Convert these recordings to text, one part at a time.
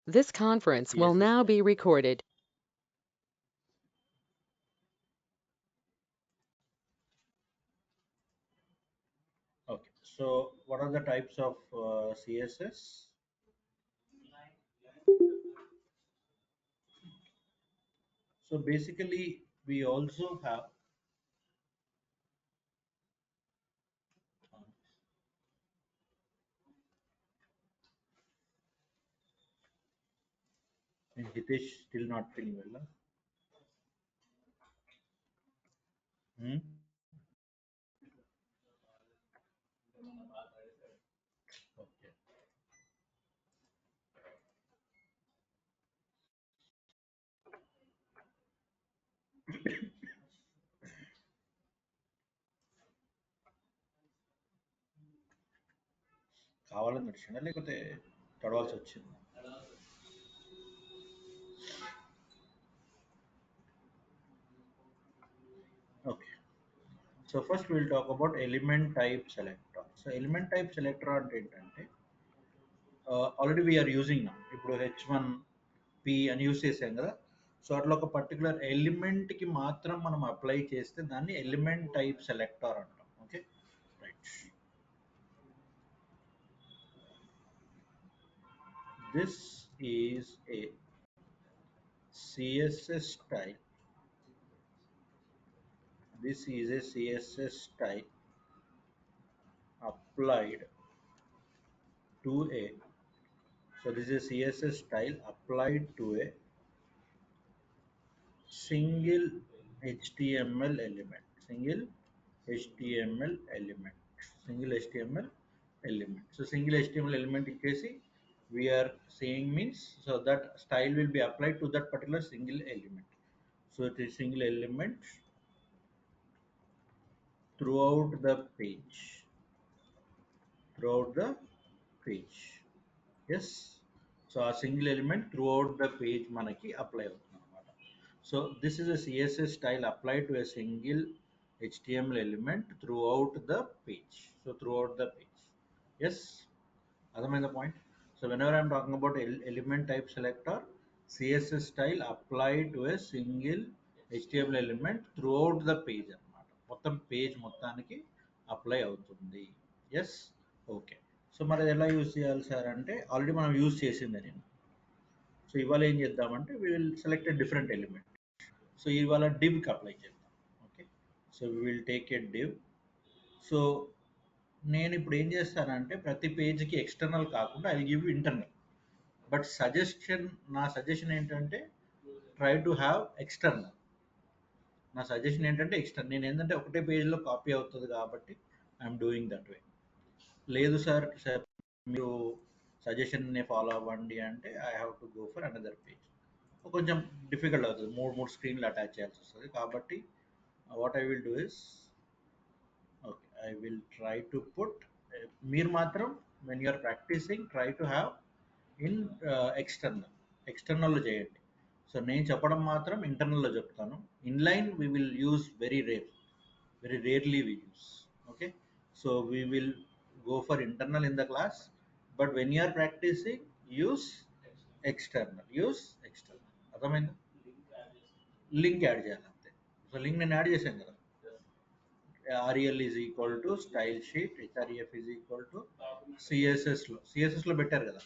This conference will CSS now style. be recorded. Okay. So what are the types of CSS? So basically, we also have uh, Hitesh still not feeling well. Huh? Hmm? Okay. కావాలని వచ్చిందా లేకపోతే తడవాల్సి వచ్చింది? Okay. So first we'll talk about element type selector. So element type selector అంటే ఏంటంటే already we are using నా ఇప్పుడు H1 P అని use చేసాం కదా. సో అట్లా ఒక పర్టికులర్ ఎలిమెంట్కి మాత్రం మనం అప్లై చేస్తే దాన్ని ఎలిమెంట్ టైప్ సెలెక్టర్ అంటాం. Okay, right. This is a CSS style. This is a CSS style applied to a. So this is a CSS style applied to a single HTML element. Single HTML element. Single HTML element. So single HTML element in case we are saying means so that style will be applied to that particular single element. So it is single element throughout the page. Throughout the page. Yes. So a single element throughout the page మనకి apply అవుతుంది అనమాట. So this is a CSS style applied to a single HTML element throughout the page. So throughout the page. Yes. అర్థమైందా point? So whenever I'm talking about element type selector, CSS style applied to a single HTML element throughout the page అన్నమాట. మొత్తం page మొత్తానికి apply అవుతుంది. Yes. Okay. So మరి అది ఎలా use చేయాలి sir అంటే ఆల్రెడీ మనం యూజ్ చేసిందే నేను. సో ఇవాళ ఏం చేద్దామంటే we will select a different element. So ఇవాళ డివ్కి అప్లై చేద్దాం. Okay. So we will take a div. So నేను ఇప్పుడు ఏం చేస్తానంటే ప్రతి పేజ్కి ఎక్స్టర్నల్ కాకుండా ఐ గివ్ ఇంటర్నల్. బట్ నా సజెషన్ ఏంటంటే ట్రై టు హ్యావ్ ఎక్స్టర్నల్. నా సజెషన్ ఏంటంటే ఎక్స్టర్నల్. నేను ఏంటంటే ఒకటే పేజ్లో కాపీ అవుతుంది కాబట్టి ఐఎమ్ డూయింగ్ దట్ వే. లేదు సార్ మీరు సజెషన్ని ఫాలో అవ్వండి అంటే I have to go for another page. కొంచెం డిఫికల్ట్ అవుతుంది, మూడు మూడు స్క్రీన్లు అటాచ్ చేయాల్సి వస్తుంది కాబట్టి what I will do is okay I will try to put. మీరు మాత్రం when you're practising try to have in external. ఎక్స్టర్నల్లో చేయండి. సో నేను చెప్పడం మాత్రం ఇంటర్నల్లో చెప్తాను. Inline we will use very rare, very rarely we use. Okay, so we will go for internal in the class, but when you are practicing use external. అర్థమైందా? Link add చేయాలి అంతే. సో లింక్ నేను add చేశాను కదా. REL is equal to style sheet, href is equal to సిఎస్ఎస్లో పెట్టారు కదా.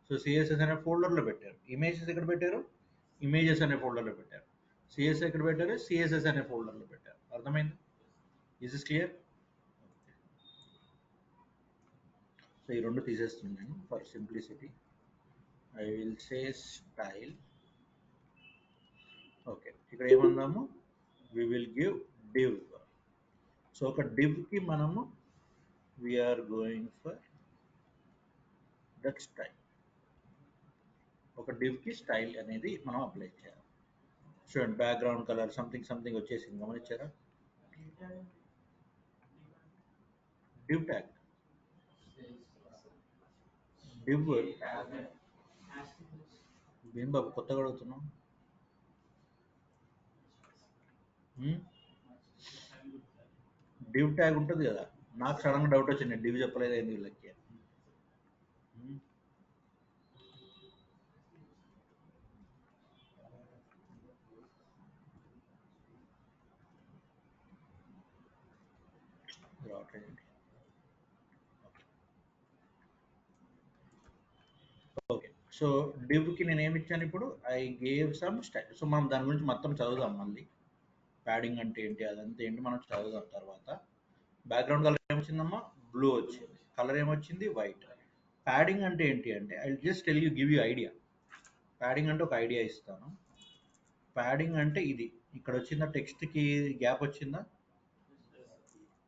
So CSS అనే ఫోల్డర్లో పెట్టారు. ఇమేజెస్ ఎక్కడ పెట్టారు? ఇమేజెస్ అనే ఫోల్డర్లో పెట్టారు. సిఎస్ఎస్ ఎక్కడ పెట్టారు? సిఎస్ఎస్ అనే ఫోల్డర్లో పెట్టారు. అర్థమైంది? Is is clear? సో ఈ రెండు తీసేస్తున్నాను నేను for simplicity. I will say style. Okay, ఇక్కడ ఏమన్నాము? We will give div. So ఒక డివ్కి మనము we're going for that style. ఒక డివ్కి స్టైల్ అనేది మనం అప్లై చేయాలి. చూడండి బ్యాక్గ్రౌండ్ కలర్ సంథింగ్ సంథింగ్ వచ్చేసింది, గమనించారా? డివ్ ట్యాగ్, డివ్ ఏం బాబు కొత్తగా అడుగుతున్నాం? డివ్ ట్యాగ్ ఉంటుంది కదా. నాకు సడన్గా డౌట్ వచ్చింది, డివ్ చెప్పలేదు ఏంది వీళ్ళకి. డ్రా చేయండి. ఓకే. సో డివ్కి నేను ఏమి ఇచ్చాను ఇప్పుడు? I gave some style. So మనం దాని గురించి మొత్తం చదువుదాం మళ్ళీ. ప్యాడింగ్ అంటే ఏంటి, అదంతా ఏంటి మనం చదువుదాం తర్వాత. బ్యాక్గ్రౌండ్ కలర్ ఏమొచ్చిందమ్మా? బ్లూ వచ్చింది. కలర్ ఏమొచ్చింది? వైట్. ప్యాడింగ్ అంటే ఏంటి అంటే, I just tell you, give you idea. Padding అంటే ఒక ఐడియా ఇస్తాను. ప్యాడింగ్ అంటే ఇది. ఇక్కడ వచ్చిందా టెక్స్ట్కి గ్యాప్ వచ్చిందా?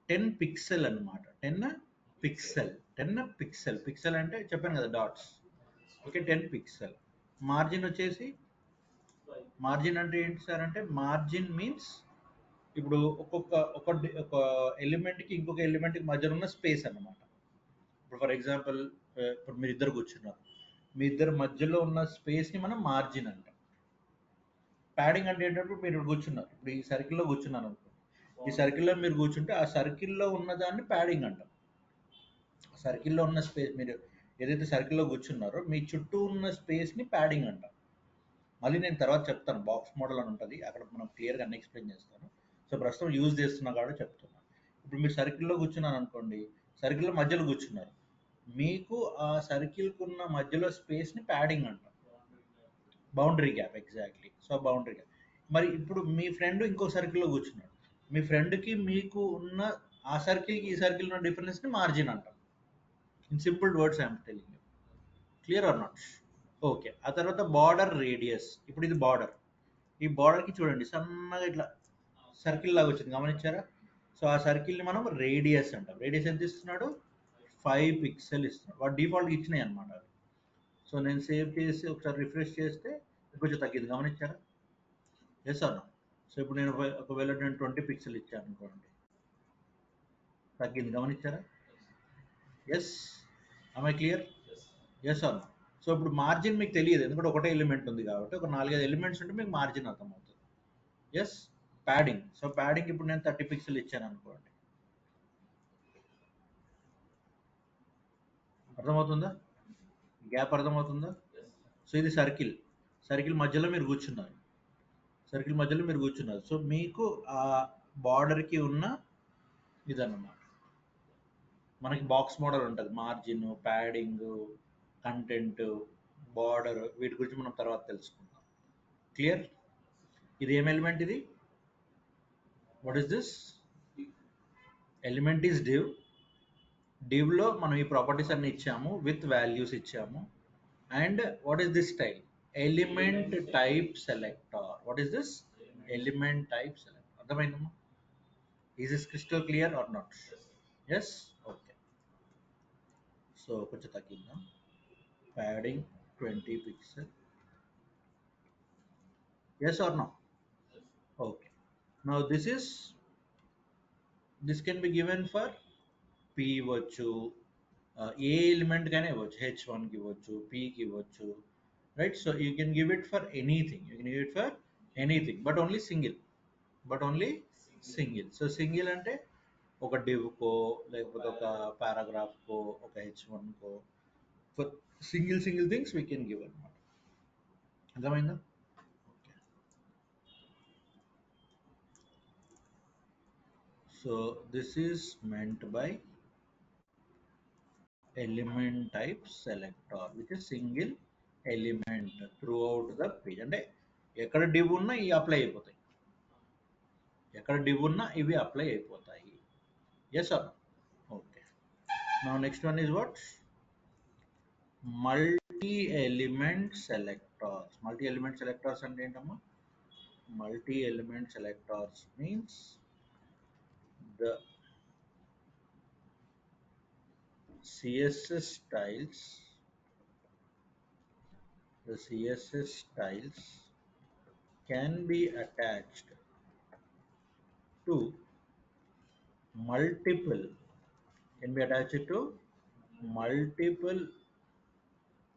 10 పిక్సెల్ అనమాట. 10 పిక్సెల్. 10 పిక్సెల్. పిక్సెల్ అంటే చెప్పాను కదా, డాట్స్. Okay, 10 pixel. మార్జిన్ వచ్చేసి, మార్జిన్ అంటే ఏంటి సార్ అంటే, మార్జిన్ మీన్స్ ఇప్పుడు ఒక ఎలిమెంట్కి ఇంకొక ఎలిమెంట్కి మధ్యలో ఉన్న స్పేస్ అన్నమాట. ఇప్పుడు ఫర్ ఎగ్జాంపుల్, ఇప్పుడు మీరు ఇద్దరు కూర్చున్నారు. మీ ఇద్దరు మధ్యలో ఉన్న స్పేస్ని మనం మార్జిన్ అంటాం. ప్యాడింగ్ అంటే ఏంటంటే, మీరు ఇక్కడ కూర్చున్నారు. ఇప్పుడు ఈ సర్కిల్లో కూర్చున్నాను అనుకో. ఈ సర్కిల్లో మీరు కూర్చుంటే ఆ సర్కిల్లో ఉన్నదాన్ని ప్యాడింగ్ అంటాం. సర్కిల్లో ఉన్న స్పేస్, మీరు ఏదైతే సర్కిల్లో కూర్చున్నారో మీ చుట్టూ ఉన్న స్పేస్ని ప్యాడింగ్ అంటాం. మళ్ళీ నేను తర్వాత చెప్తాను, బాక్స్ మోడల్ అని ఉంటుంది, అక్కడ మనం క్లియర్గా అన్ని ఎక్స్ప్లెయిన్ చేస్తాను. సో ప్రస్తుతం యూజ్ చేస్తున్నా కాబట్టి చెప్తున్నాను. ఇప్పుడు మీరు సర్కిల్లో కూర్చున్నారు అనుకోండి, సర్కిల్లో మధ్యలో కూర్చున్నారు. మీకు ఆ సర్కిల్కి ఉన్న మధ్యలో స్పేస్ని ప్యాడింగ్ అంటాం. Boundary gap, exactly. So boundary gap. మరి ఇప్పుడు మీ ఫ్రెండ్ ఇంకో సర్కిల్లో కూర్చున్నాడు. మీ ఫ్రెండ్కి మీకు ఉన్న ఆ సర్కిల్కి ఈ సర్కిల్ ఉన్న డిఫరెన్స్ని మార్జిన్ అంటాం. In simple words I'm telling you. Clear or not? Okay. ఆ తర్వాత బార్డర్ రేడియస్. ఇప్పుడు ఇది బార్డర్. ఈ బార్డర్కి చూడండి సన్నగా ఇట్లా సర్కిల్ లాగా వచ్చింది, గమనించారా? సో ఆ సర్కిల్ని మనం రేడియస్ అంటాం. రేడియస్ ఎంత ఇస్తున్నాడు? 5 పిక్సెల్ ఇస్తున్నాడు. వాడు డిఫాల్ట్గా ఇచ్చినాయి అనమాట అవి. సో నేను సేవ్ చేసి ఒకసారి రిఫ్రెష్ చేస్తే కొంచెం తగ్గింది, గమనించారా? ఎస్ అన్న. సో ఇప్పుడు నేను ఒకవేళ నేను 20 పిక్సెల్ ఇచ్చాను అనుకోండి, తగ్గింది, గమనించారా? ఎస్. I clear? ఎస్ అన్న. సో ఇప్పుడు మార్జిన్ మీకు తెలియదు, ఎందుకంటే ఒకటే ఎలిమెంట్ ఉంది కాబట్టి. ఒక 4-5 ఎలిమెంట్స్ ఉంటే మీకు మార్జిన్ అర్థమవుతుంది. ఎస్. ప్యాడింగ్. సో ప్యాడింగ్ ఇప్పుడు నేను 30 పిక్సెల్ ఇచ్చాను అనుకోండి, అర్థమవుతుందా? గ్యాప్ అర్థమవుతుందా? సో ఇది సర్కిల్. సర్కిల్ మధ్యలో మీరు కూర్చున్నారు. సర్కిల్ మధ్యలో మీరు కూర్చున్నారు. సో మీకు ఆ బార్డర్కి ఉన్న ఇదన్నమాట. మనకి బాక్స్ మోడల్ ఉంటుంది, మార్జిన్, ప్యాడింగ్, కంటెంట్, బార్డర్, వీటి గురించి మనం తర్వాత తెలుసుకుందాం. క్లియర్? ఇది ఏం ఎలిమెంట్ ఇది? What is this? Element is div. డివ్లో మనం ఈ ప్రాపర్టీస్ అన్ని ఇచ్చాము, విత్ వాల్యూస్ ఇచ్చాము. And what is this style? Element type selector. What is this? Element type selector. అర్థమైందమ్మా? Is this crystal clear or not? Yes. Okay. So కొంచెం తగ్గిందా? Padding 20 pixel. Yes or no? Okay. Now this can be given for p ఇవ్వచ్చు, ఏ element కానీ ఇవ్వచ్చు, h1కి ఇవ్వచ్చు, pకి ఇవ్వచ్చు, right? So you can give it for anything. You can give it for anything, but only single. So single అంటే ఒక డివ్కో, లేకపోతే ఒక పారాగ్రాఫ్కో, ఒక h1కో, for single things we can give అనమాట. అర్థమైందా? So this is meant by element type selector, which is single element throughout the page. అంటే ఎక్కడ div ఉన్నా ఇవి అప్లై అయిపోతాయి. ఎక్కడ div ఉన్నా ఇవి అప్లై అయిపోతాయి. Yes or no? Okay. Now next one is what? Multi-element selectors. Multi-element selectors అంటే ఏంటమ్మా? Multi-element selectors means the CSS styles can be attached to multiple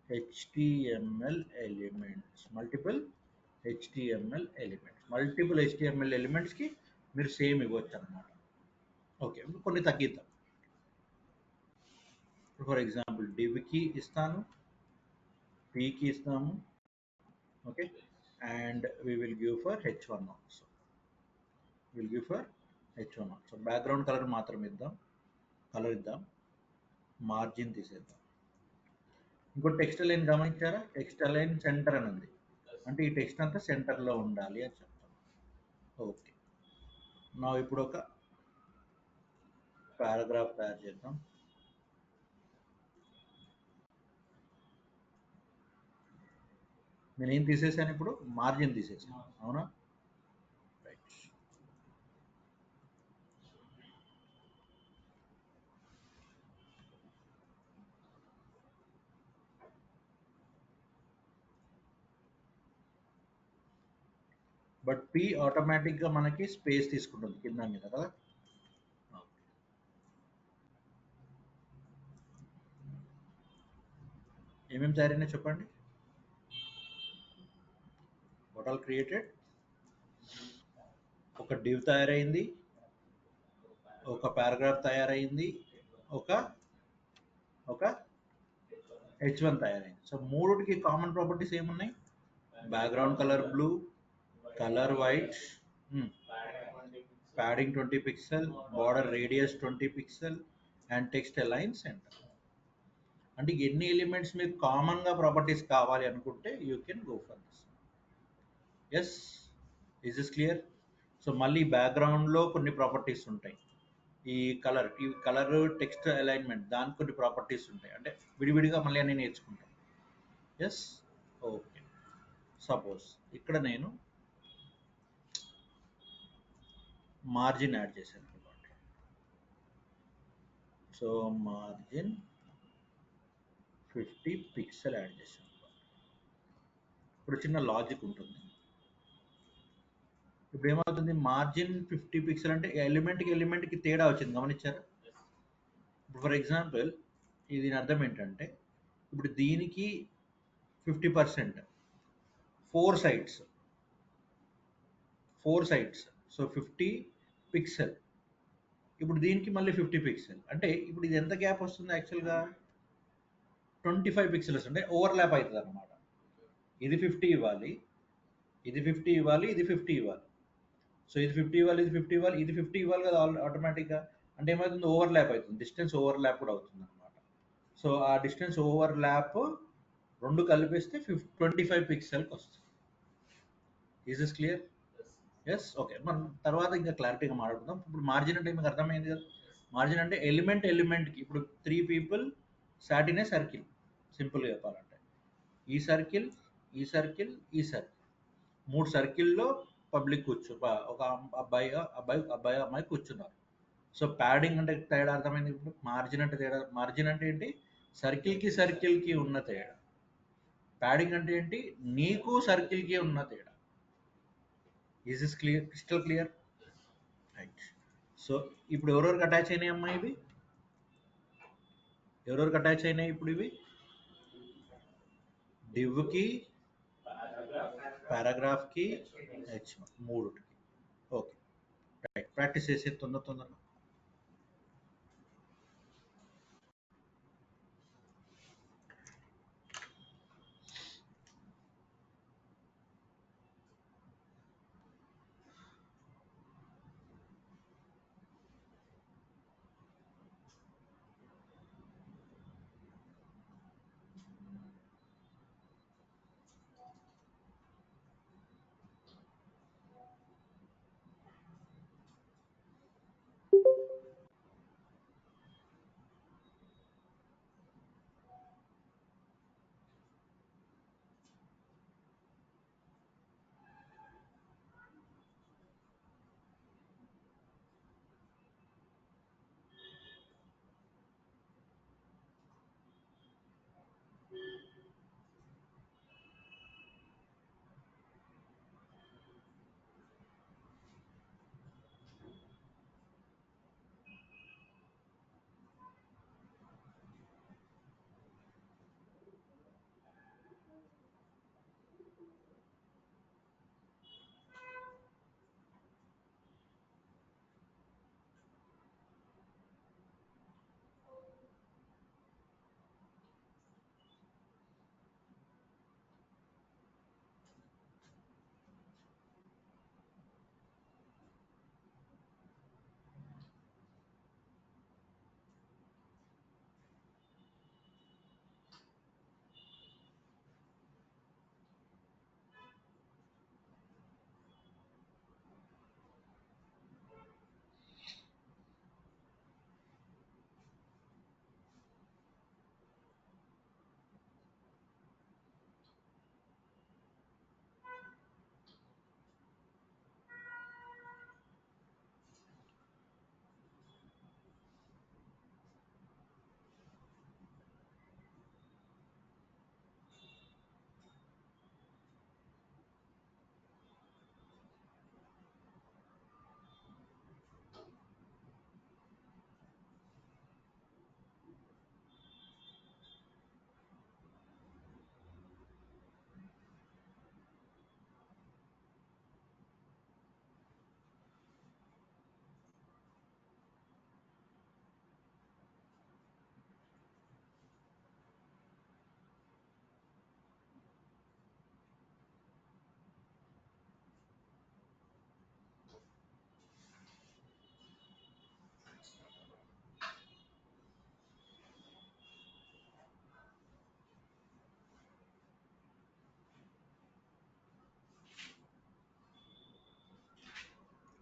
HTML elements. Multiple HTML elements కి మీరు same ఇవ్వచ్చు అన్నమాట. Okay, కొన్ని తగ్గిద్దాం. For example డివ్కి ఇస్తాను, pకి ఇస్తాము. Okay, and we will give for h1 also. We'll give for h1 also. Background colour మాత్రం ఇద్దాం. Colour ఇద్దాం, మార్జిన్ తీసేద్దాం. ఇంకో టెక్స్ట్ లైన్ గమనించారా? టెక్స్ట్ లైన్ సెంటర్ అని ఉంది, అంటే ఈ టెక్స్ట్ అంతా సెంటర్లో ఉండాలి అని చెప్తాం. ఓకే, నా ఇప్పుడు ఒక పారాగ్రాఫ్ తయారు చేద్దాం. నేను ఏం తీసేసాను ఇప్పుడు? మార్జిన్ తీసేసాను, అవునా? రైట్. బట్ పి ఆటోమేటిక్గా మనకి స్పేస్ తీసుకుంటుంది కింద మీద కదా. ఏమేమి తయారైనా చెప్పండి. What all created? ఒక డివ్ తయారైంది, ఒక పారాగ్రాఫ్ తయారైంది, ఒక ఒక H1 తయారైంది. సో మూడుకి కామన్ ప్రాపర్టీస్ ఏమున్నాయి? Background colour blue, colour white, padding 20 pixel, border radius 20 pixel, and text align center. అంటే ఎన్ని ఎలిమెంట్స్ మీకు కామన్గా ప్రాపర్టీస్ కావాలి అనుకుంటే you can go for this. Yes, is this clear? So మళ్ళీ బ్యాక్గ్రౌండ్లో కొన్ని ప్రాపర్టీస్ ఉంటాయి, ఈ కలర్ టెక్స్ట్ అలైన్మెంట్ దానికి కొన్ని ప్రాపర్టీస్ ఉంటాయి, అంటే విడివిడిగా మళ్ళీ అన్ని నేర్చుకుంటాం. Yes, okay. సపోజ్ ఇక్కడ నేను మార్జిన్ యాడ్ చేశాను అనుకోండి. సో మార్జిన్ 50 పిక్సెల్ యాడ్ చేశాను. ఇప్పుడు చిన్న లాజిక్ ఉంటుంది. ఇప్పుడు ఏమవుతుంది? మార్జిన్ 50 పిక్సెల్ అంటే ఎలిమెంట్కి తేడా వచ్చింది, గమనించారా? ఇప్పుడు ఫర్ ఎగ్జాంపుల్ దీని అర్థం ఏంటంటే, ఇప్పుడు దీనికి 50%, ఫోర్ సైడ్స్, సో 50 పిక్సెల్. ఇప్పుడు దీనికి మళ్ళీ 50 పిక్సెల్, అంటే ఇప్పుడు ఇది ఎంత గ్యాప్ వస్తుంది? యాక్చువల్గా 25 పిక్సెల్స్, అంటే ఓవర్లాప్ అవుతుంది అనమాట. ఇది 50 ఇవ్వాలి, ఇది 50 ఇవ్వాలి, ఇది 50 ఇవ్వాలి. సో ఇది 50 ఇవ్వాలి, ఇది 50 ఇవ్వాలి, ఇది 50 ఇవ్వాలి కదా ఆటోమేటిక్గా. అంటే ఏమవుతుంది? ఓవర్లాప్ అవుతుంది, డిస్టెన్స్ ఓవర్లాప్ కూడా అవుతుంది అనమాట. సో ఆ డిస్టెన్స్ ఓవర్లాప్ రెండు కలిపేస్తే 25 పిక్సెల్కి వస్తుంది. Is this clear? Yes, okay. మనం తర్వాత ఇంకా క్లారిటీగా మాట్లాడుకుందాం. ఇప్పుడు మార్జిన్ అంటే మీకు అర్థమైంది కదా. మార్జిన్ అంటే ఎలిమెంట్కి, ఇప్పుడు 3 people sat in a circle, సింపుల్గా చెప్పాలంటే ఈ సర్కిల్, ఈ సర్కిల్, ఈ సర్కిల్, 3 సర్కిల్లో పబ్లిక్ ఒక అబ్బాయి కూర్చున్నారు. సో ప్యాడింగ్ అంటే తేడా అర్థమైంది. ఇప్పుడు మార్జిన్ అంటే తేడా, మార్జిన్ అంటే ఏంటి? సర్కిల్కి ఉన్న తేడా. ప్యాడింగ్ అంటే ఏంటి? నీకు సర్కిల్కి ఉన్న తేడా. Is this clear? Crystal clear? Right. So ఇప్పుడు ఎవరెవరికి అటాచ్ అయినాయి అమ్మా ఇవి? ఎవరెవరికి అటాచ్ అయినాయి ఇప్పుడు ఇవి? డివ్కి, పారాగ్రాఫ్కి, H1 మూడుకి. Okay, right. ప్రాక్టీస్ చేసే తొందరగా.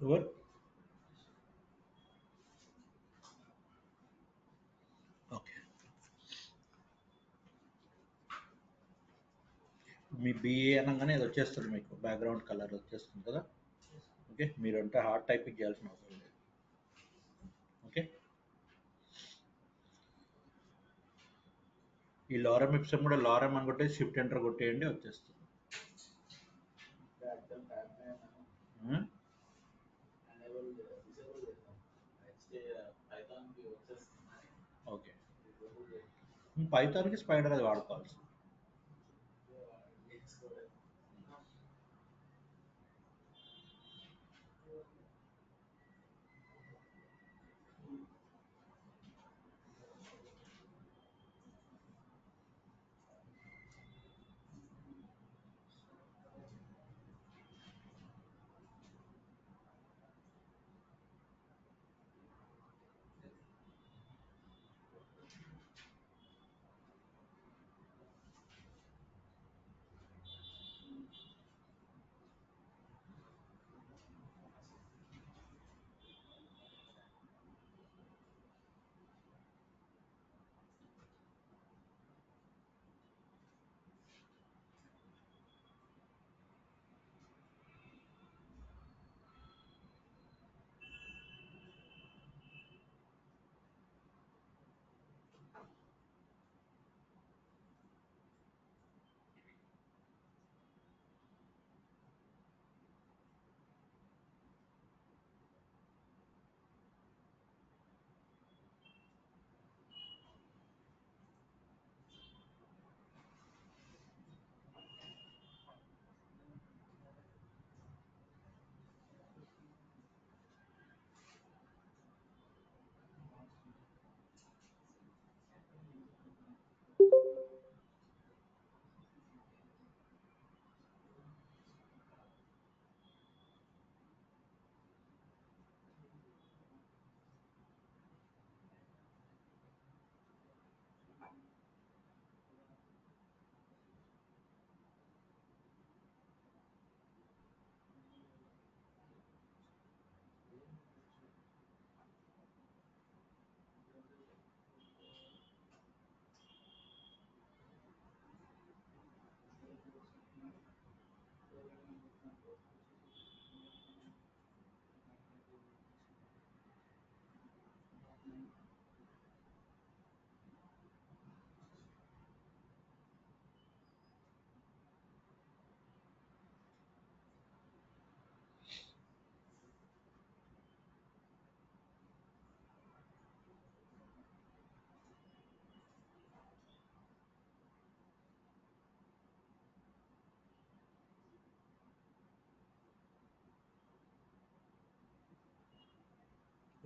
Over. Okay. మీ బిఏ అనగానే అది వచ్చేస్తుంది, మీకు బ్యాక్గ్రౌండ్ కలర్ వచ్చేస్తుంది కదా. ఓకే, మీరంటే హార్డ్ టైపింగ్ చేయాల్సిన అవసరం లేదు. ఓకే, ఈ లారం ఇప్సం కూడా లారం అని కొట్టే షిఫ్ట్ ఎంటర్ కొట్టేయండి, వచ్చేస్తుంది. ఉమ్, ఓకే. పైథాన్కి స్పైడర్ అది వాడుకోవాల్సి.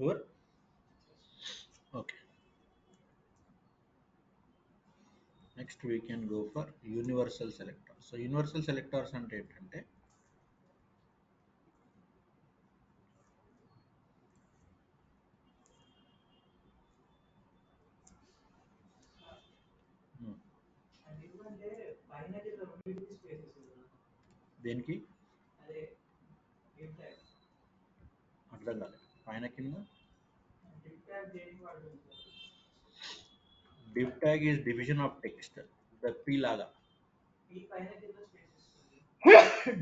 Over. Okay, next we can go for universal selector. So universal selectors అంటే ఏంటంటే, ఉమ్, దేనికి అర్థం కాలేదు, పైన కింద. div tag is division of text, the p లాగా.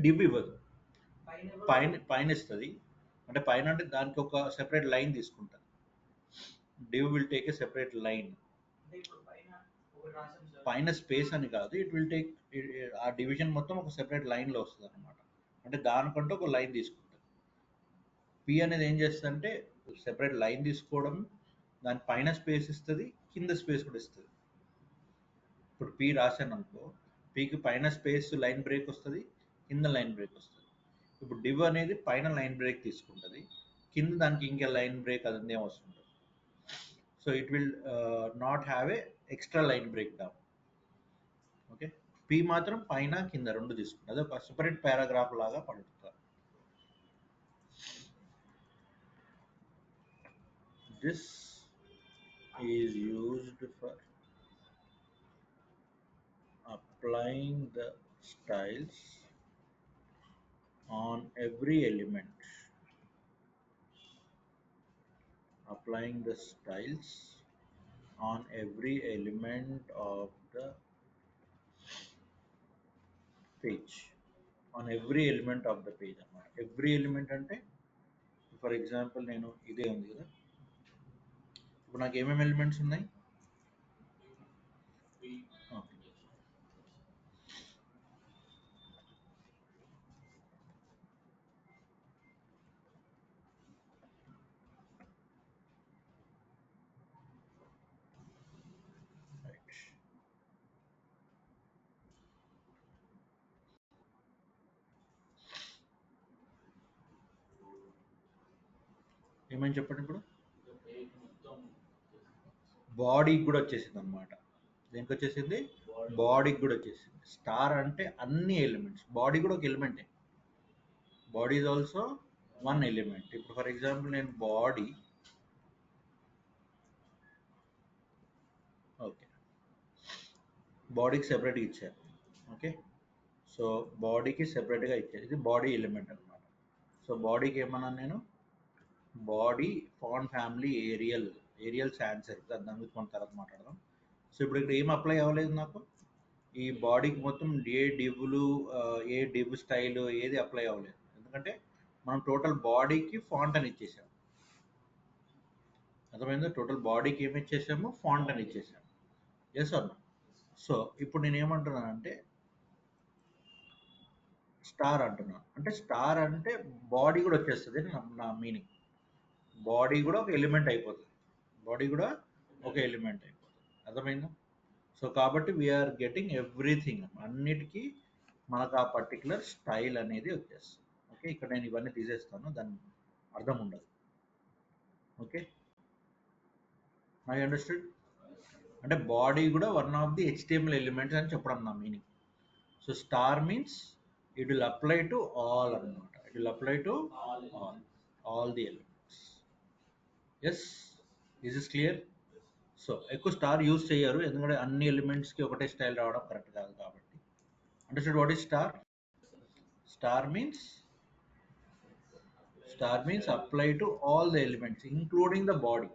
div ఇవ్వదు, పైన పైన ఇస్తుంది. అంటే పైన అంటే దానికి ఒక సెపరేట్ లైన్ తీసుకుంటాను. div will take a separate line. పైన స్పేస్ అని కాదు, ఇట్ విల్ టేక్, ఆ డివిజన్ మొత్తం ఒక సెపరేట్ లైన్లో వస్తుంది అనమాట. అంటే దానికంటే ఒక లైన్ తీసుకుంటుంది. పి అనేది ఏం చేస్తుందంటే సెపరేట్ లైన్ తీసుకోవడం, దాని పైన స్పేస్ ఇస్తుంది, కింద స్పేస్ కూడా ఇస్తుంది. ఇప్పుడు పి రాశాను అనుకో, పికి పైన స్పేస్ లైన్ బ్రేక్ వస్తుంది, కింద లైన్ బ్రేక్ వస్తుంది. ఇప్పుడు డివ్ అనేది పైన లైన్ బ్రేక్ తీసుకుంటుంది, కింద దానికి ఇంకా లైన్ బ్రేక్ అదే వస్తుంది. So it will not have a extra line break down. Okay, P మాత్రం పైన కింద రెండు తీసుకుంటుంది, అది ఒక సెపరేట్ పారాగ్రాఫ్ లాగా పడుతుంది. This is used for applying the styles on every element applying the styles on every element of the page. On every element of the page అన్నమాట. ఎవ్రీ ఎలిమెంట్ అంటే ఫర్ ఎగ్జాంపుల్ నేను ఇదే ఉంది కదా, ఇప్పుడు నాకు ఏమేమి ఎలిమెంట్స్ ఉన్నాయి? Okay, right. ఏమని చెప్పండి ఇప్పుడు? బాడీకి కూడా వచ్చేసింది అనమాట. దేనికి వచ్చేసింది? బాడీకి కూడా వచ్చేసింది. స్టార్ అంటే అన్ని ఎలిమెంట్స్, బాడీ కూడా ఒక ఎలిమెంటే. Body is also one element. ఇప్పుడు ఫర్ ఎగ్జాంపుల్ నేను బాడీ, ఓకే, బాడీకి సెపరేట్గా ఇచ్చారు. ఓకే, సో బాడీకి సెపరేట్గా ఇచ్చారు, ఇది బాడీ ఎలిమెంట్ అనమాట. సో బాడీకి ఏమన్నాను నేను? Body font family Arial, Arial sans serif, దాని గురించి మనం తర్వాత మాట్లాడదాం. సో ఇప్పుడు ఇక్కడ ఏం అప్లై అవ్వలేదు నాకు, ఈ బాడీకి మొత్తం ఏ డివ్లు ఏ డివ్ స్టైల్ ఏది అప్లై అవ్వలేదు, ఎందుకంటే మనం టోటల్ బాడీకి ఫాంట్ అని ఇచ్చేసాము. అర్థమైందా? టోటల్ బాడీకి ఏమి ఇచ్చేసాము? ఫాంట్ అని ఇచ్చేసాము. ఎస్ అన్న. సో ఇప్పుడు నేను ఏమంటున్నానంటే స్టార్ అంటున్నాను, అంటే స్టార్ అంటే బాడీ కూడా వచ్చేస్తుంది నా మీనింగ్. బాడీ కూడా ఒక ఎలిమెంట్ అయిపోతుంది, బాడీ కూడా ఒక ఎలిమెంట్ అయిపోతుంది. అర్థమైందా? సో కాబట్టి వీఆర్ గెటింగ్ ఎవ్రీథింగ్, అన్నిటికీ మనకు ఆ పర్టికులర్ స్టైల్ అనేది వచ్చేస్తుంది. ఓకే, ఇక్కడ నేను ఇవన్నీ తీసేస్తాను, దాని అర్థం ఉండదు. Okay, I understood. అంటే బాడీ కూడా one of the HTML elements అని చెప్పడం నా meaning. So star means it will apply to all అన్నమాట, it will apply to all the elements. Yes, this is clear. So ఎక్కువ స్టార్ యూజ్ చేయరు, ఎందుకంటే అన్ని ఎలిమెంట్స్కి ఒకటే స్టైల్ రావడం కరెక్ట్ కాదు కాబట్టి. Understood what is star? Star means apply to all the elements including the body,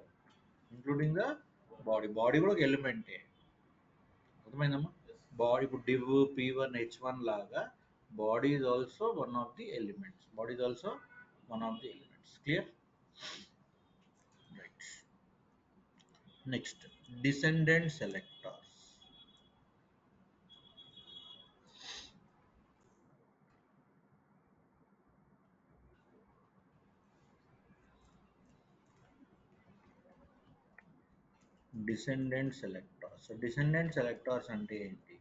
body కూడా ఒక ఎలిమెంటే. అర్థమైందమ్మా? బాడీ ఇప్పుడు div p1 h1 లాగా body is also one of the elements, clear? Right. Next, descendant selectors. Descendant selectors అంటే ఏంటి?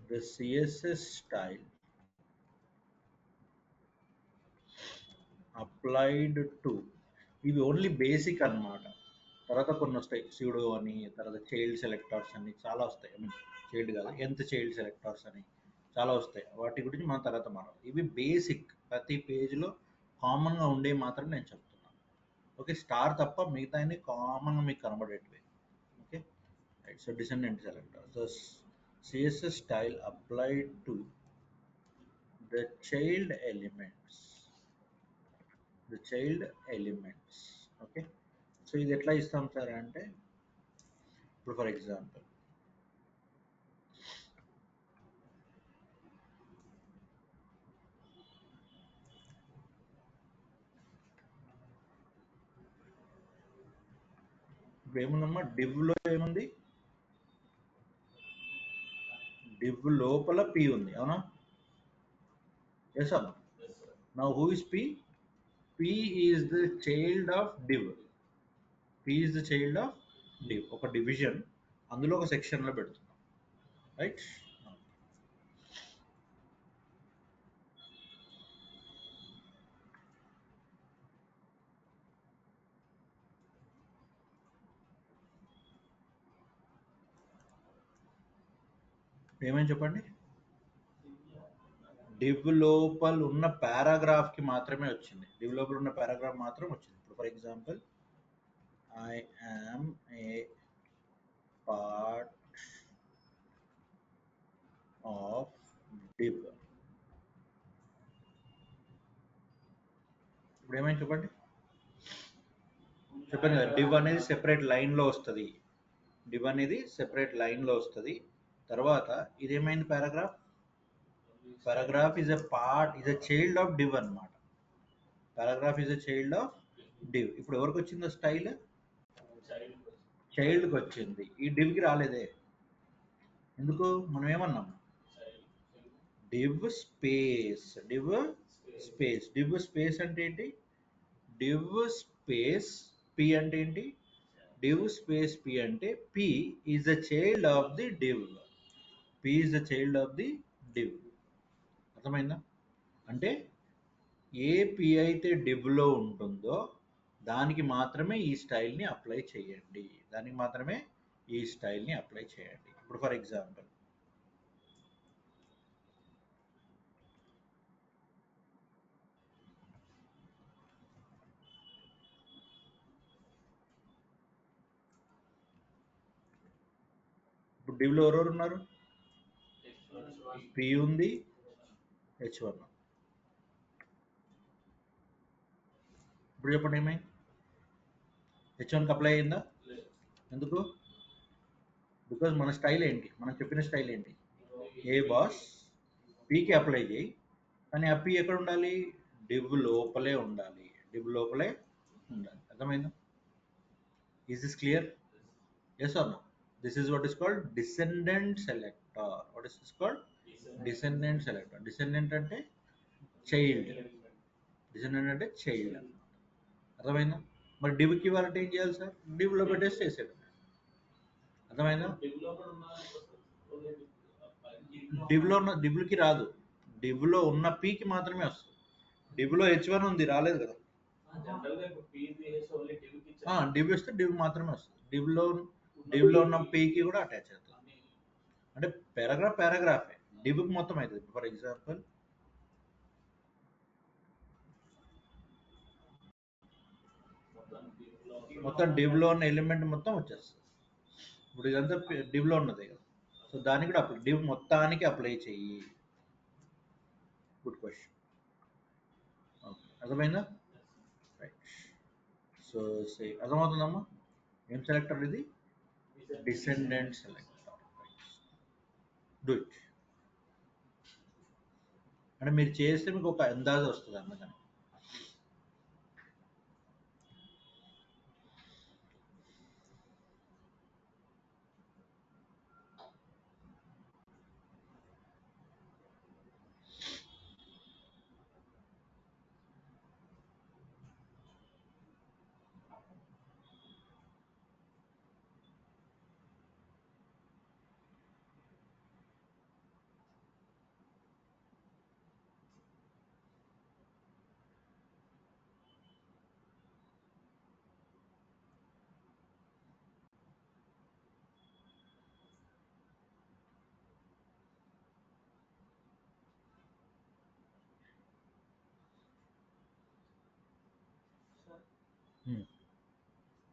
The CSS style applied to, ఇవి only basic అన్నమాట. తర్వాత కొన్ని వస్తాయి, సూడో అని, తర్వాత చైల్డ్ సెలెక్టర్స్ అని చాలా వస్తాయి. ఐ మీన్ చైల్డ్ కాదు, ఎంత చైల్డ్ సెలెక్టర్స్ అని చాలా వస్తాయి. వాటి గురించి మనం తర్వాత మాట్లాడదాం. ఇవి బేసిక్, ప్రతి పేజ్లో కామన్గా ఉండే మాత్రం నేను చెప్తున్నాను. ఓకే, స్టార్ తప్ప మిగతా అన్ని కామన్గా మీకు కనబడేటివి. Okay, right. So descendant selector, so CSS style applied to the child elements, okay. So ఇది ఎట్లా ఇస్తాం సార్ అంటే, ఇప్పుడు ఫర్ ఎగ్జాంపుల్ ఇప్పుడు ఏముందమ్మా, డివ్లో ఏముంది? డివ్ లోపల పి ఉంది, అవునా? ఎస్ అమ్మా. Now who is P? P is the child of div. ఒక డివిజన్, అందులో ఒక సెక్షన్లో పెడుతున్నాం, రైట్? ఏమని చెప్పండి? డివ్ లోపల ఉన్న పారాగ్రాఫ్కి మాత్రమే వచ్చింది, డివ్ లోపల ఉన్న పారాగ్రాఫ్ మాత్రం వచ్చింది. ఇప్పుడు for example, I am a part of div. చెప్పండి. చెప్పాను కదా, డివ్ అనేది సెపరేట్ లైన్లో వస్తుంది. డివ్ అనేది సెపరేట్ లైన్లో వస్తుంది. తర్వాత ఇదేమైంది paragraph. Paragraph is a part, is a child of div అన్నమాట. Paragraph is a child of div. ఇప్పుడు ఎవరికి వచ్చిందో స్టైల్? చైల్డ్కి వచ్చింది, ఈ డివ్కి రాలేదే. ఎందుకు? మనం ఏమన్నాం? Div space, div space. Div space అంటే ఏంటి? డివ్ స్పేస్ పి అంటే ఏంటి? డివ్ స్పేస్ పి అంటే p is the child of the div. P is the child of the div. అర్థమైందా? అంటే ఏ పి అయితే డివ్లో ఉంటుందో దానికి మాత్రమే ఈ స్టైల్ని అప్లై చేయండి. దానికి మాత్రమే ఈ స్టైల్ని అప్లై చేయండి. ఇప్పుడు ఫర్ ఎగ్జాంపుల్, ఇప్పుడు డివ్లో ఎవరెవరు ఉన్నారు? పి ఉంది, H1. ఇప్పుడు చెప్పండి ఏమైంది? H1కి అప్లై అయిందా? ఎందుకు? బికాజ్ మన స్టైల్ ఏంటి? మనం చెప్పిన స్టైల్ ఏంటి? ఏ బాస్ పీకి అప్లై చేయి, కానీ ఆ పీ ఎక్కడ ఉండాలి? డివ్ లోపలే ఉండాలి. డివ్ లోపలే ఉండాలి. అర్థమైందా? Is this clear? Yes or no? This is what is called descendant selector. What is this called? Descendant selector. Descendant అంటే చైల్డ్. డిసెండెంట్ అంటే చైల్డ్. అర్థమైందా? మరి డివ్కి వాళ్ళంటే ఏం చేయాలి సార్? డివ్లో పెట్టేసి చేసాడు. అర్థమైందా? డివ్లో ఉన్న డివ్కి రాదు. డివ్లో ఉన్న పీకి మాత్రమే వస్తుంది. డివ్లో H1 ఉంది, రాలేదు కదా. డివ్ ఇస్తే డివ్ మాత్రమే వస్తుంది. డివ్లో ఉన్న పీకి కూడా అటాచ్ అవుతుంది. అంటే పారాగ్రాఫ్ పారాగ్రాఫే, డివ్కి మొత్తం అవుతుంది. ఫర్ ఎగ్జాంపుల్, మొత్తం డివ్లో ఉన్న ఎలిమెంట్ మొత్తం వచ్చేస్తుంది. ఇప్పుడు ఇదంతా డివ్లో ఉన్నదే కదా, సో దానికి కూడా అప్లై, డివ్ మొత్తానికి అప్లై చెయ్యి. Good question. ఓకే, అర్థమైందా? రైట్. సో సే అర్థమవుతుందమ్మా? ఏం సెలెక్టర్ ఇది? Descendant selector. Do it. అంటే మీరు చేస్తే మీకు ఒక అందాజు వస్తుంది అందుకని.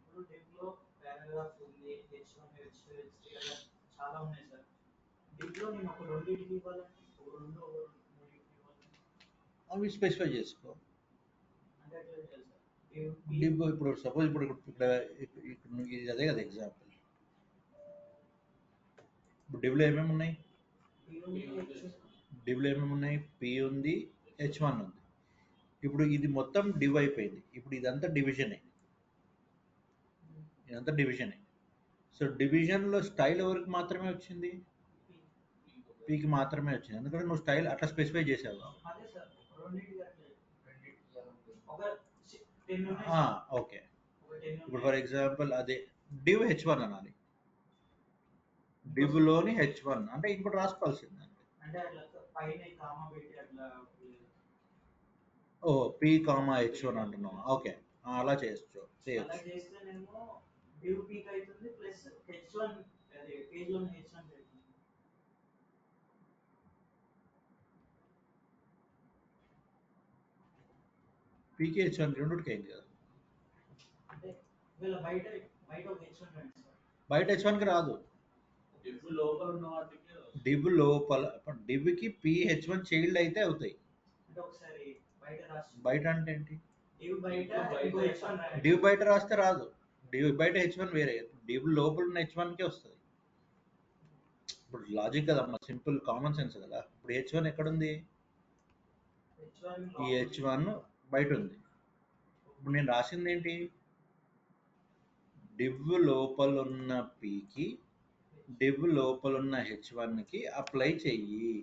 ఇప్పుడు డివ్లో పారాగ్రాఫ్ ఉంది, H1, H2, H3 అలా చాలా ఉన్నాయి సార్. డివ్లో నేను ఒక రెండింటికి ఇవ్వాలంటే ఒక రెండు మూడింటికి ఇవ్వాలంటే అవి స్పెసిఫై చేసుకో. అంటే ఎట్లా చేయాలి సార్? డివ్ ఇప్పుడు సపోజ్ ఇప్పుడు ఇక్కడ ఇది అదే కదా ఎగ్జాంపుల్. ఇప్పుడు డివ్లో ఏమేమి ఉన్నాయి? డివ్లో ఏమేమి ఉన్నాయి? పి ఉంది, H1 ఉంది. ఇప్పుడు ఇది మొత్తం డివ్ అయిపోయింది. ఇప్పుడు ఇదంతా డివిజనే. ఇదంతా డివిజనే. సో డివిజన్లో స్టైల్ ఎవరికి మాత్రమే వచ్చింది? పీకి మాత్రమే వచ్చింది. ఎందుకంటే నువ్వు స్టైల్ అట్లా స్పెసిఫై చేసావు. అదే సార్ రెండింటికి అట్లా ఒక 10 ఉన్నాయి. ఓకే, ఇప్పుడు ఫర్ ఎగ్జాంపుల్ అదే డివ్ H1 అనాలి. డివ్లోని H1 అంటే ఇంకోటి రాసుకోవాల్సింది. అంటే అట్లా పైన కామా పెట్టి అట్లా ఓ పి కామా H1 అంటున్నావు. ఓకే, అలా చేయొచ్చు. అలా చేస్తేనేమో డివ్ పీక్ అవుతుంది ప్లస్ H1 అదే పేజ్ లో H1 అవుతుంది. పీకి H1 రెండుకి అయింది కదా. అంటే వీళ్ళ బయట బయట ఒక H1 రండి సార్. బయట H1కి రాదు. డివ్ లోపల ఉన్న వాటికి డివ్ లోపల డివ్కి పి H1 చైల్డ్ అయితే అవుతాయి. అంటే ఒకసారి బయట రాసి బయట అంటే ఏంటి? div బయట ఇంకో h1 రాయాలి. div బయట రాస్తే రాదు. div బయట h1 వేరే, div లోపల ఉన్న h1 కే వస్తుంది. ఇప్పుడు లాజిక్ కదమ్మా, సింపుల్ కామన్ సెన్స్ కదా. ఇప్పుడు h1 ఎక్కడుంది? h1 ఈ h1 బయట ఉంది. ఇప్పుడు నేను రాసింది ఏంటి? div లోపల ఉన్న pకి div లోపల ఉన్న h1కి అప్లై చెయ్యి.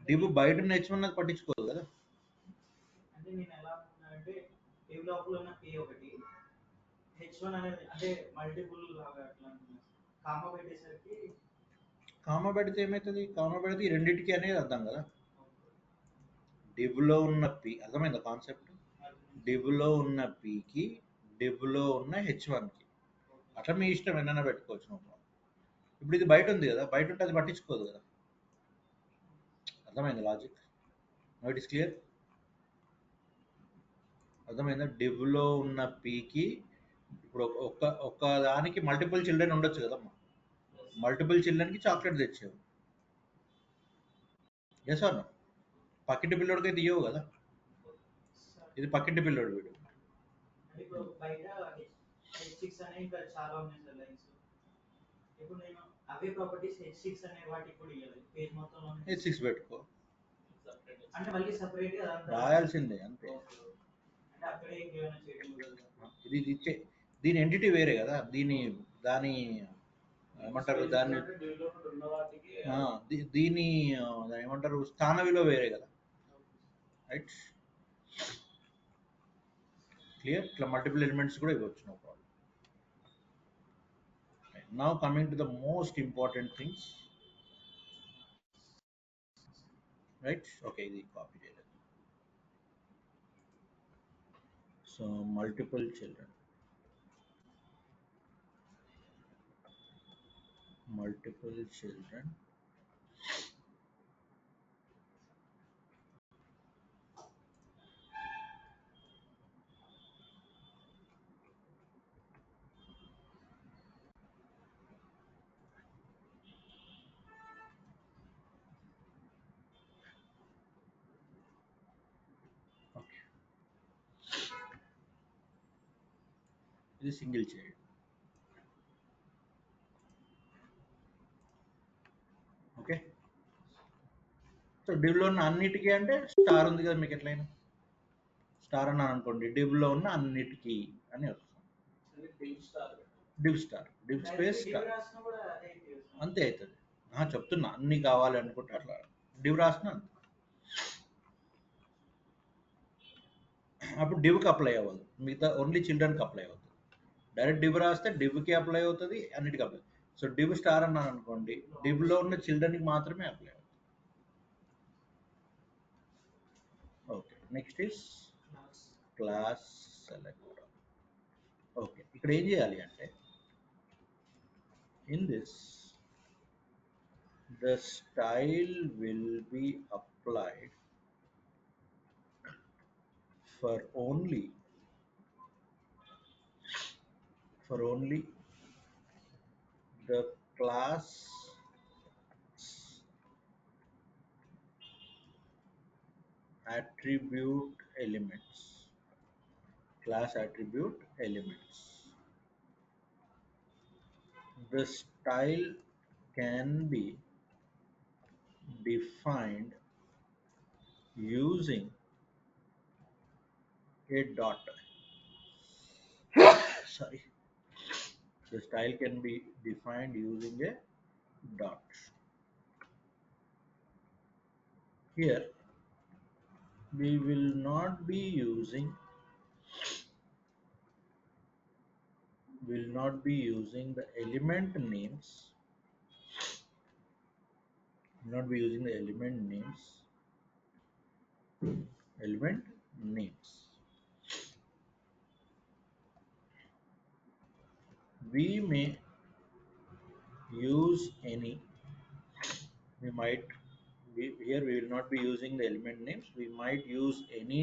div బయట ఉన్న h1 నాకు పట్టించుకోదు కదా. అంటే నేను ఎలా అనుకున్నానంటే div లోపల ఉన్న p ఒకటి, h1 అనేది అంటే మల్టిపుల్ లాగా అట్లా అనుకున్నాను. కామా పెట్టేసరికి కామా పెడితే ఏమవుతుంది? కామా పెడితే ఈ రెండింటికి అనేది అర్థం కదా. div లో ఉన్న p అర్థమైందా కాన్సెప్ట్? div లో ఉన్న pకి div లో ఉన్న h1కి అట్లా మీ ఇష్టం ఎన్నైనా పెట్టుకోవచ్చు. ఇప్పుడు ఇది బయట ఉంది కదా, బయట ఉంటే అది పట్టించుకోదు కదా. అర్థమైంది logic? No it is clear? అర్థమైందా? div లో ఉన్న pకి ఇప్పుడు ఒక దానికి మల్టిపుల్ చిల్డ్రన్ ఉండొచ్చు కదమ్మా. మల్టిపుల్ చిల్డ్రన్కి చాక్లెట్ తెచ్చావు, ఎస్ ఆర్ నో? పక్కింటి పిల్లోడికి అయితే ఇవ్వవు కదా. ఇది పక్కింటి పిల్లోడు వీడు. అంటే ఇప్పుడు బయట h6 అనే ఇంకా చాలా ఉన్నాయి సార్ లైన్స్. ఇప్పుడు నేను అవే ప్రాపర్టీస్ h6 అనే వాటికి కూడా ఇవ్వాలి పేజ్ మొత్తంలో. h6 పెట్టుకో, అంటే మళ్ళీ సెపరేట్ గా రాయాల్సిందే అంతే. అంటే అక్కడే ఇంకేమైనా చేయడం కుదరదా? ఇది ఇచ్చే దీని ఎంటిటీ వేరే కదా. దాని ఏమంటారు దాన్ని, దీని దాని ఏమంటారు స్థాన విలువ వేరే కదా. రైట్? క్లియర్? ఇట్లా మల్టిపుల్ ఎలిమెంట్స్ కూడా ఇవ్వచ్చు, no problem. Now coming to the most important things. Right? Okay, ఇది కాపీ చేయలేదు. సో మల్టిపుల్ చిల్డ్రన్, ఇది single child. Okay, so div లో ఉన్న అన్నిటికీ అంటే స్టార్ ఉంది కదా మీకు. ఎట్లయినా స్టార్ అన్నాను అనుకోండి, div లో ఉన్న అన్నిటికీ అని వస్తుంది. div star, div space div star, రాసినా కూడా అదే అవుతుంది సార్. అంతే అవుతుంది. చెప్తున్నా, అన్ని కావాలి అనుకుంటే అట్లా div రాసిన అంతే. అప్పుడు divకి అప్లై అవ్వదు, మిగతా ఓన్లీ చిల్డ్రన్కి అప్లై అవుతుంది. డైరెక్ట్ div రాస్తే divకి అప్లై అవుతుంది, అన్నిటికీ అప్లై. సో div స్టార్ అన్నాను అనుకోండి, div లో ఉన్న చిల్డ్రన్కి మాత్రమే అప్లై అవుతుంది. Okay, next is class selector. Okay, ఇక్కడ ఏం చేయాలి అంటే in this the style will be applied for only the class attribute elements. The style can be defined using a dot. Sorry. The style can be defined using a dot. Here we will not be using the element names. We may use any. Here we will not be using the element names. We might use any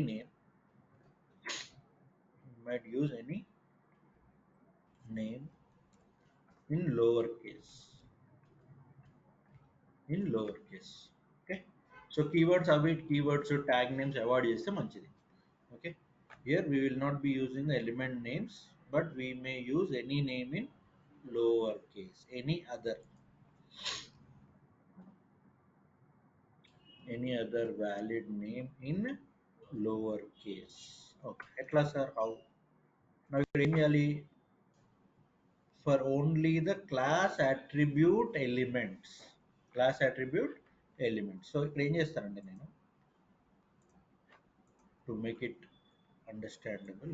name. In lowercase. Okay, so keywords, tag names avoid చేస్తే మంచిది. Okay, Here we will not be using the element names, but we may use any name in lowercase, any other valid name in lowercase. Okay, ఎట్లా sir how? Now ఇక్కడ ఏం చేయాలి? For only the class attribute elements. So ఇక్కడ ఏం చేస్తానండి నేను to make it understandable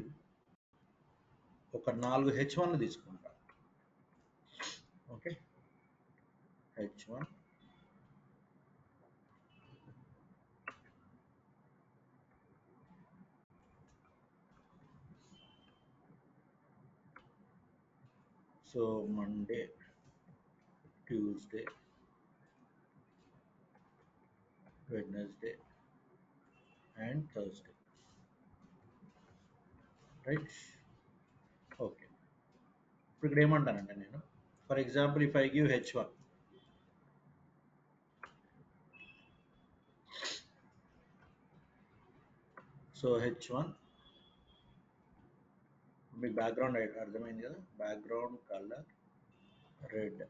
ఒక 4 h1 తీసుకుంటా. Okay, h1 so Monday, Tuesday, Wednesday and Thursday, right? Okay, ఇప్పుడు ఇక్కడ ఏమంటానంటే నేను for example if I give h1, so h1 మీకు బ్యాక్గ్రౌండ్ అర్థమైంది కదా, background colour red,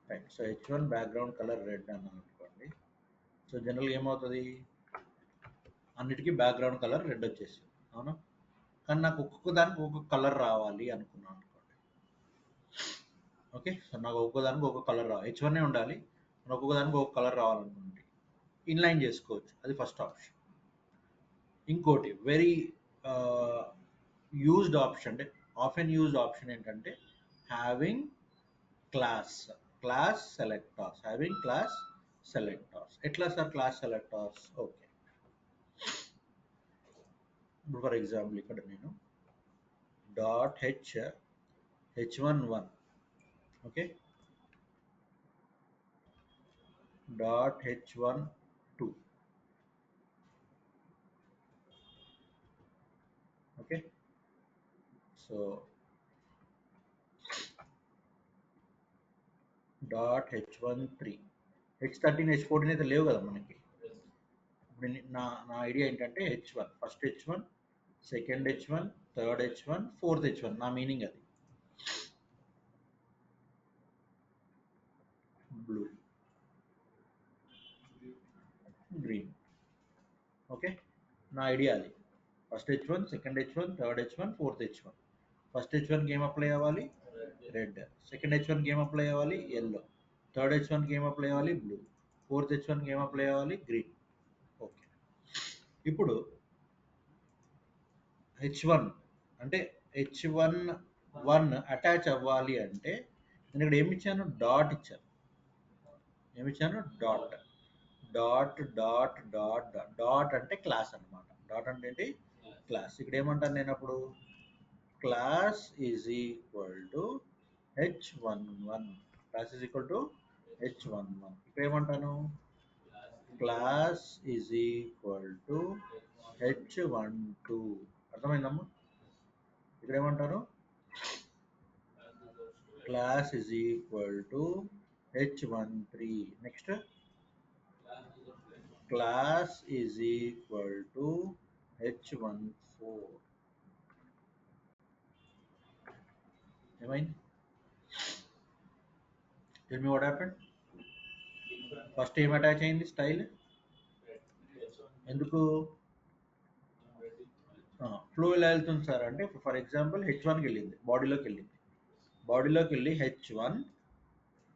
right? So h1 background colour red అని అనుకోండి. సో జనరల్గా ఏమవుతుంది, అన్నిటికీ బ్యాక్గ్రౌండ్ కలర్ రెడ్ వచ్చేసింది, అవునా? కానీ నాకు ఒక్కొక్క దానికి ఒక్కొక్క కలర్ రావాలి అనుకున్నాను అనుకోండి. ఓకే, సో నాకు ఒక్కొక్క దానికి ఒక్కొక్క కలర్ రావాలి, h1 ఉండాలి, ఒక్కొక్క దానికి ఒక్కొక్క కలర్ రావాలనుకోండి, ఇన్లైన్ చేసుకోవచ్చు, అది ఫస్ట్ ఆప్షన్. ఇంకోటి వెరీ యూజ్డ్ ఆప్షన్, అంటే ఆఫెన్ యూజ్డ్ ఆప్షన్ ఏంటంటే హ్యావింగ్ క్లాస్ సెలెక్టార్స్. ఎట్లా సార్ క్లాస్ సెలెక్టార్స్? ఓకే, ఇప్పుడు ఫర్ ఎగ్జాంపుల్ ఇక్కడ నేను dot h11, okay, dot h12, okay, so dot h13, h13 h14 అయితే లేవు కదా మనకి. ఇప్పుడు నా ఐడియా ఏంటంటే h1, first h1, second h1, third h1, fourth h1, నా మీనింగ్ అది. బ్లూ, గ్రీన్, ఓకే, నా ఐడియా అది. First h1, second h1, third h1, fourth h1. First h1 ఏం అప్లై అవ్వాలి? రెడ్. సెకండ్ h1 ఏం అప్లై అవ్వాలి? ఎల్లో. థర్డ్ h1 ఏం apply అవ్వాలి? బ్లూ. ఫోర్త్ h1 ఏం అప్లై అవ్వాలి? గ్రీన్. ఓకే, ఇప్పుడు h1 అంటే h11 అటాచ్ అవ్వాలి అంటే నేను ఇక్కడ ఏమి ఇచ్చాను? డాట్ ఇచ్చాను. ఏమిచ్చాను? Dot dot dot dot dot అంటే క్లాస్ అనమాట. డాట్ అంటే ఏంటి? క్లాస్. ఇక్కడ ఏమంటాను నేను అప్పుడు? Class is equal to h11. Class is equal to h11. ఇక్కడ ఏమంటాను? Class is equal to h12. అర్థమైందమ్మా? ఇక్కడ ఏమంటారు? Class is equal to h13. Next class is equal to h14. ఏమైంది? Tell me what happened? First ఏం attach అయింది? Style. ఎందుకు flow ఎలా వెళ్తుంది సార్ అంటే ఫర్ ఎగ్జాంపుల్ h1కి వెళ్ళింది, బాడీలోకి వెళ్ళి h1,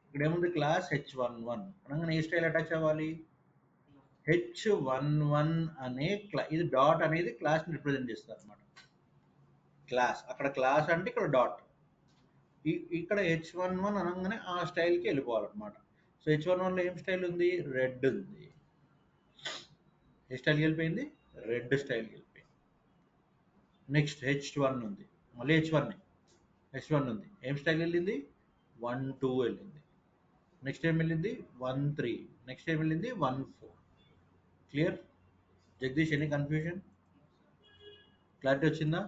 ఇక్కడ ఏముంది? క్లాస్ h11 అనగానే ఏ స్టైల్ అటాచ్ అవ్వాలి? h11 అనే ఇది డాట్ అనేది క్లాస్ని రిప్రజెంట్ చేస్తారు అనమాట. క్లాస్, అక్కడ క్లాస్ అంటే ఇక్కడ డాట్, ఇక్కడ h11 అనగానే ఆ స్టైల్కి వెళ్ళిపోవాలన్నమాట. సో h11లో ఏం స్టైల్ ఉంది? రెడ్ ఉంది. ఏ స్టైల్కి వెళ్ళిపోయింది? రెడ్ స్టైల్కి వెళ్ళిపోయింది. నెక్స్ట్ h1 ఉంది, మళ్ళీ h1 ఉంది. ఏం స్టైల్ వెళ్ళింది? 1-2 వెళ్ళింది. నెక్స్ట్ ఏం వెళ్ళింది? 1-3. నెక్స్ట్ ఏం వెళ్ళింది? 1-4. Clear Jagadish? Any confusion? Clarity వచ్చిందా?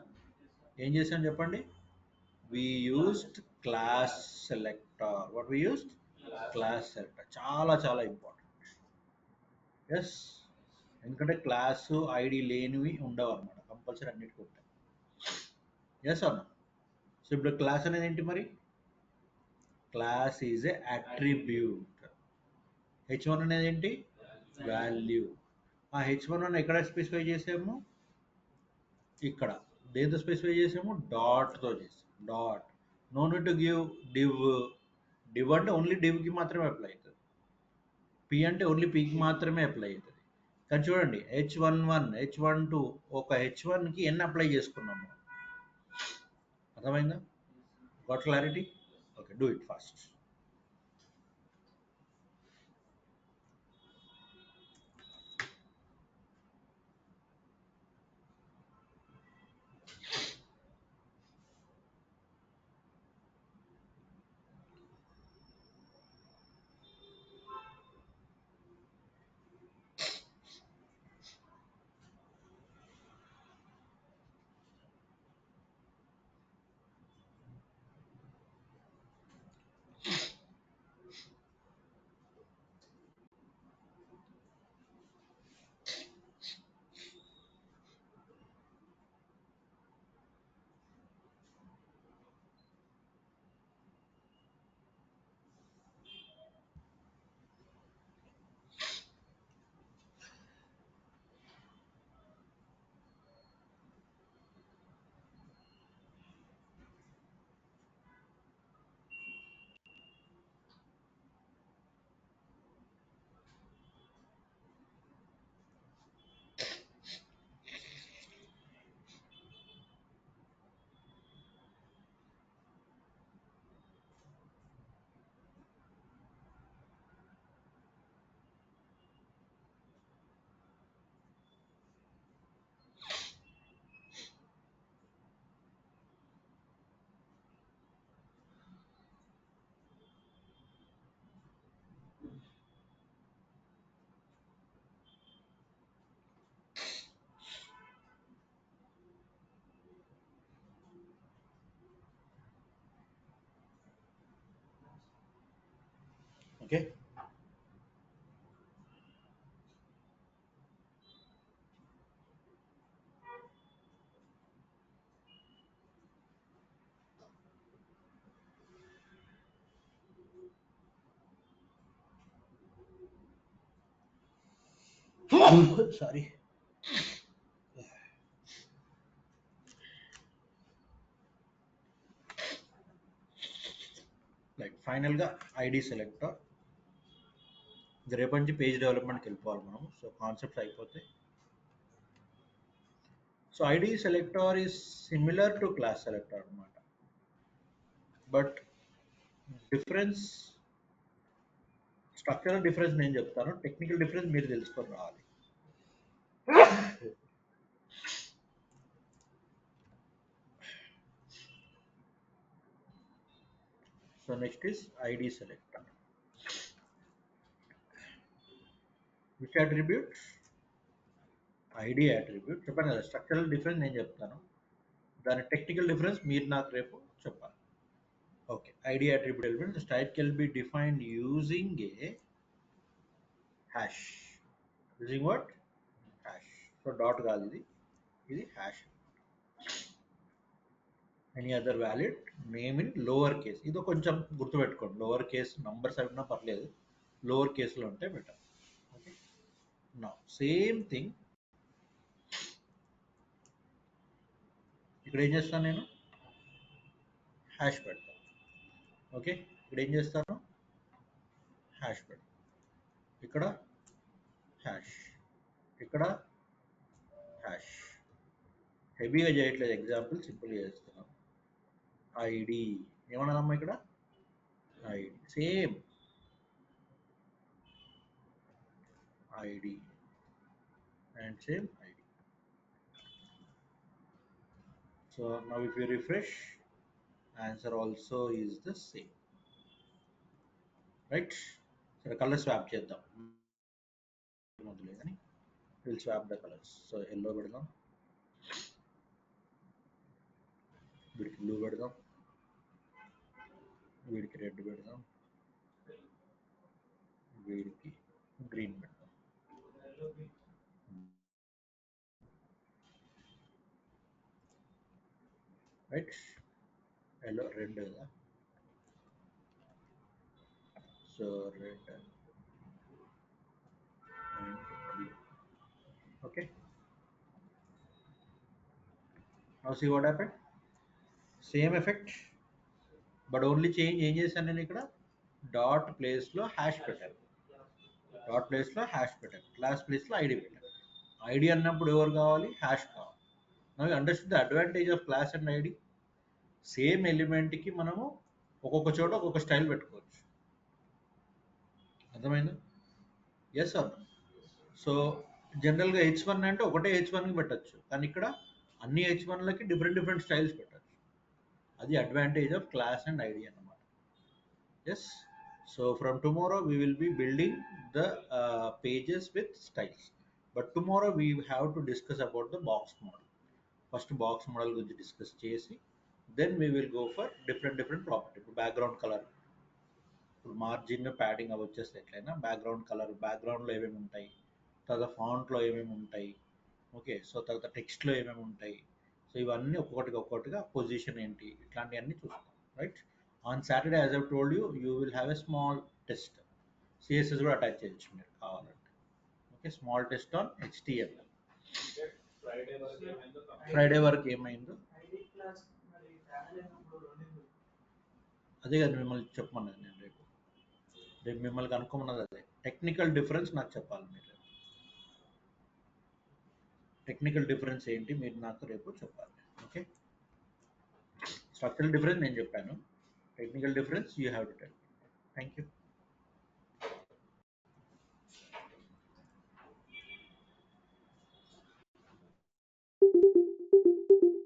ఏం చేసాం చెప్పండి? we used class selector. What we used? Class selector. చాలా చాలా ఇంపార్టెంట్. ఎస్, ఎందుకంటే క్లాసు ఐడి లేనివి ఉండవు అనమాట, కంపల్సరీ అన్నిటికీ ఉంటాయి. ఎస్ అన్న. సో ఇప్పుడు క్లాస్ అనేది ఏంటి మరి? Class is a attribute. H one అనేది ఏంటి? వాల్యూ. ఆ హెచ్1 ఎక్కడ స్పెసిఫై చేసాము? ఇక్కడ. దేంతో స్పెసిఫై చేసాము? డాట్తో చేసాము. Dot. No need to give div. Div అంటే ఓన్లీ డివ్కి మాత్రమే అప్లై అవుతుంది. పి అంటే ఓన్లీ పికి మాత్రమే అప్లై అవుతుంది. కానీ చూడండి, H11 H12 ఒక H1కి ఎన్ని అప్లై చేసుకున్నాము? అర్థమైందా? Got clarity? Okay, do it fast. Okay. Sorry. Like ఫైనల్గా ఐడి సెలెక్టర్. రేపటి నుంచి పేజ్ డెవలప్మెంట్కి వెళ్ళిపోవాలి మనం. సో కాన్సెప్ట్స్ అయిపోతాయి. So ID selector is similar to class selector అనమాట. బట్ డిఫరెన్స్, స్ట్రక్చరల్ డిఫరెన్స్ నేను చెప్తాను, టెక్నికల్ డిఫరెన్స్ మీరు తెలుసుకొని రావాలి. So next is ID selector. Which attribute? ID attribute. చెప్పాను కదా, స్ట్రక్చరల్ డిఫరెన్స్ నేను చెప్తాను, దాని టెక్నికల్ డిఫరెన్స్ మీరు నాకు రేపు చెప్పాలి. Okay, ID attribute element style can be defined using a hash. Using what? Hash. So dot కాదు ఇది, ఇది hash. Any other valid name in lower case. ఇది కొంచెం గుర్తుపెట్టుకోండి, లోవర్ కేస్ నంబర్స్ అయినా పర్లేదు, లోవర్ కేసులో ఉంటే బెటర్. ఓకే, నా సేమ్ థింగ్ ఇక్కడ ఏం చేస్తాను నేను? హ్యాష్ పెడతాను. ఓకే, ఇక్కడ ఏం చేస్తాను? హ్యాష్ పెడతాను. ఇక్కడ హ్యాష్, ఇక్కడ హ్యాష్. హెవీగా చేయట్లేదు, ఎగ్జాంపుల్ సింపుల్గా చేస్తున్నాను. ఐడి ఏమన్నానమ్మా ఇక్కడ? ID. Same ID and same ID. So now if you refresh, answer also is the same, right? So color swap చేద్దాం. We'll swap the colors. So yellow పెడదాం, వీడికి బ్లూ పెడదాం, వీడికి రెడ్ పెడదాం, వీడికి గ్రీన్ పెడదాం. రైట్ ఎల్లో రెండు కదా so red and blue. Okay, now see what happened. Same effect, but only change ఏం చేశాను నేను ఇక్కడ డాట్ ప్లేస్లో హ్యాష్ పెట్టాను. డాట్ ప్లేస్లో హ్యాష్ పెట్టాను, క్లాస్ ప్లేస్లో ఐడి పెట్టాను. ఐడి అన్నప్పుడు ఎవరు కావాలి, హ్యాష్ కావాలి. Now you understand the advantage of class and ID. Same ఎలిమెంట్కి మనము ఒక్కొక్క చోట ఒక్కొక్క స్టైల్ పెట్టుకోవచ్చు. అర్థమైందా? Yes or no? సో జనరల్గా H1 అంటే ఒకటే H1కి పెట్టచ్చు, కానీ ఇక్కడ అన్ని H1లకి డిఫరెంట్ స్టైల్స్ పెట్టచ్చు. అది advantage of class and ID అన్నమాట. Yes, so from tomorrow we will be building the pages with styles. But tomorrow we have to discuss about the box model. First box model గురించి discuss చేసి then we will go for different property. ఇప్పుడు background colour, ఇప్పుడు margin padding అవి వచ్చేస్తే ఎట్లయినా background colour, బ్యాక్గ్రౌండ్లో ఏమేమి ఉంటాయి, తర్వాత ఫాంట్లో ఏమేమి ఉంటాయి, ఓకే, సో తర్వాత టెక్స్ట్లో ఏమేమి ఉంటాయి, సో ఇవన్నీ ఒక్కొక్కటిగా పొజిషన్ ఏంటి, ఇట్లాంటివన్నీ చూస్తాం. Right, on Saturday as I told you will have a small test. CSS కూడా అటాచ్ చేయొచ్చు మీరు కావాలంటే. Okay, small test on HTML. Friday వరకు ఏమైందో అదే కదా మిమ్మల్ని చెప్పమన్నది నేను. రేపు మిమ్మల్ని కనుక్కోమన్నది అదే. టెక్నికల్ డిఫరెన్స్ నాకు చెప్పాలి మీరు. టెక్నికల్ డిఫరెన్స్ ఏంటి మీరు నాకు రేపు చెప్పాలి. ఓకే, స్ట్రక్చరల్ డిఫరెన్స్ నేను చెప్పాను, technical difference you have to tell. Thank you.